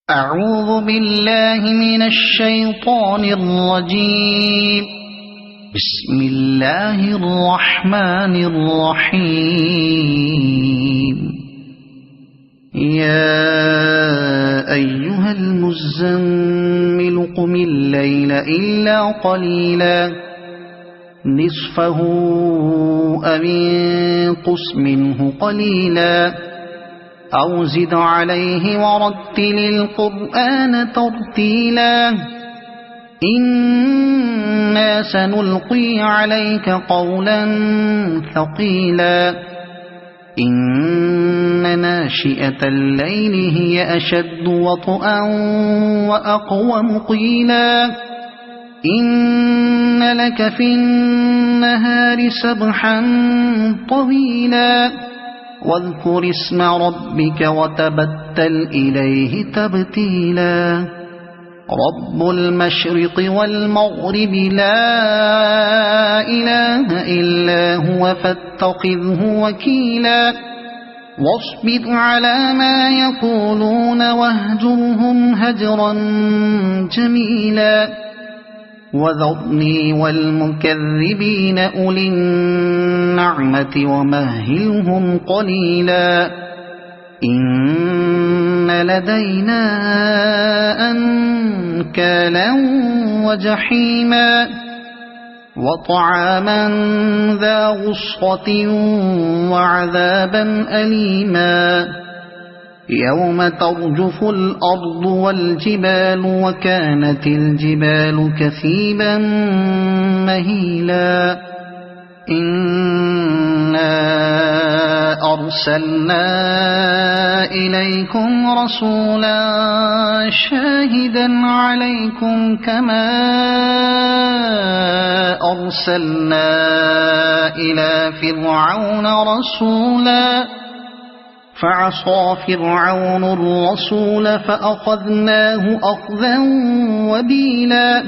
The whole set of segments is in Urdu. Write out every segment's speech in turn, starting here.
أعوذ بالله من الشيطان الرجيم. بسم الله الرحمن الرحيم. يا أيها المزمل قم الليل إلا قليلا نصفه أو انقص منه قليلا أو زد عليه ورتل القرآن ترتيلا إنا سنلقي عليك قولا ثقيلا إن ناشئة الليل هي أشد وطئا وأقوم قيلا إن لك في النهار سبحا طويلا واذكر اسم ربك وتبتل إليه تبتيلا رب المشرق والمغرب لا إله إلا هو فاتخذه وكيلا واصبر على ما يقولون واهجرهم هجرا جميلا وذرني والمكذبين أولي النعمة ومهلهم قليلا إن لدينا أنكالا وجحيما وطعاما ذا غصة وعذابا أليما يوم ترجف الأرض والجبال وكانت الجبال كثيبا مهيلا إنا أرسلنا إليكم رسولا شاهدا عليكم كما أرسلنا إلى فرعون رسولا فعصى فرعون الرسول فأخذناه أخذا وبيلا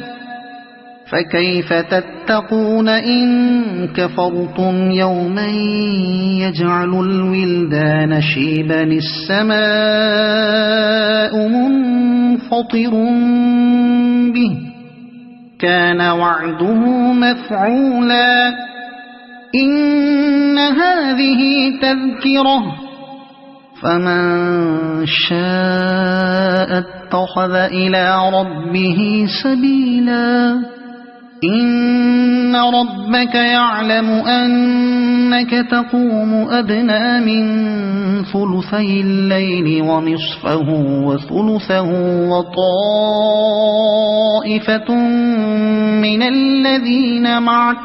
فكيف تتقون إن كفرتم يوما يجعل الولدان شيبا السماء منفطر به كان وعده مفعولا إن هذه تذكرة فمن شاء اتخذ إلى ربه سبيلا إن ربك يعلم أنك تقوم أدنى من ثلثي الليل ونصفه وثلثه وطائفة من الذين معك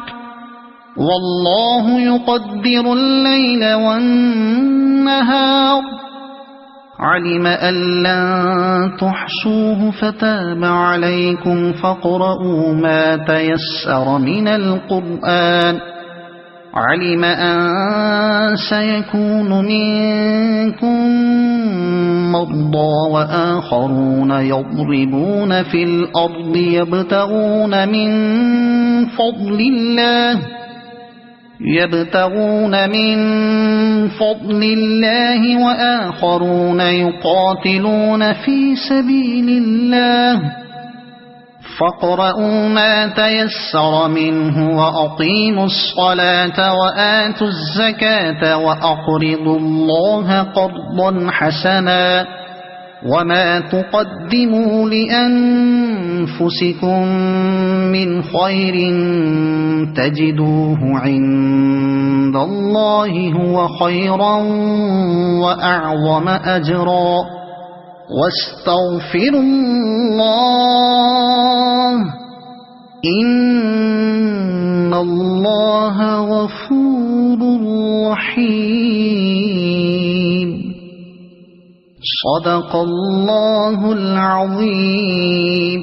والله يقدر الليل والنهار علم أن لن تحصوه فتاب عليكم فاقرؤوا ما تيسر من القرآن علم أن سيكون منكم مرضى وآخرون يضربون في الأرض يبتغون من فضل الله وآخرون يقاتلون في سبيل الله فاقرؤوا ما تيسر منه وأقيموا الصلاة وآتوا الزكاة وأقرضوا الله قرضا حسنا وما تقدموا لأنفسكم من خير تجدوه عند الله هو خيرا وأعظم أجرا واستغفروا الله إن الله غفور رحيم صدق الله العظيم.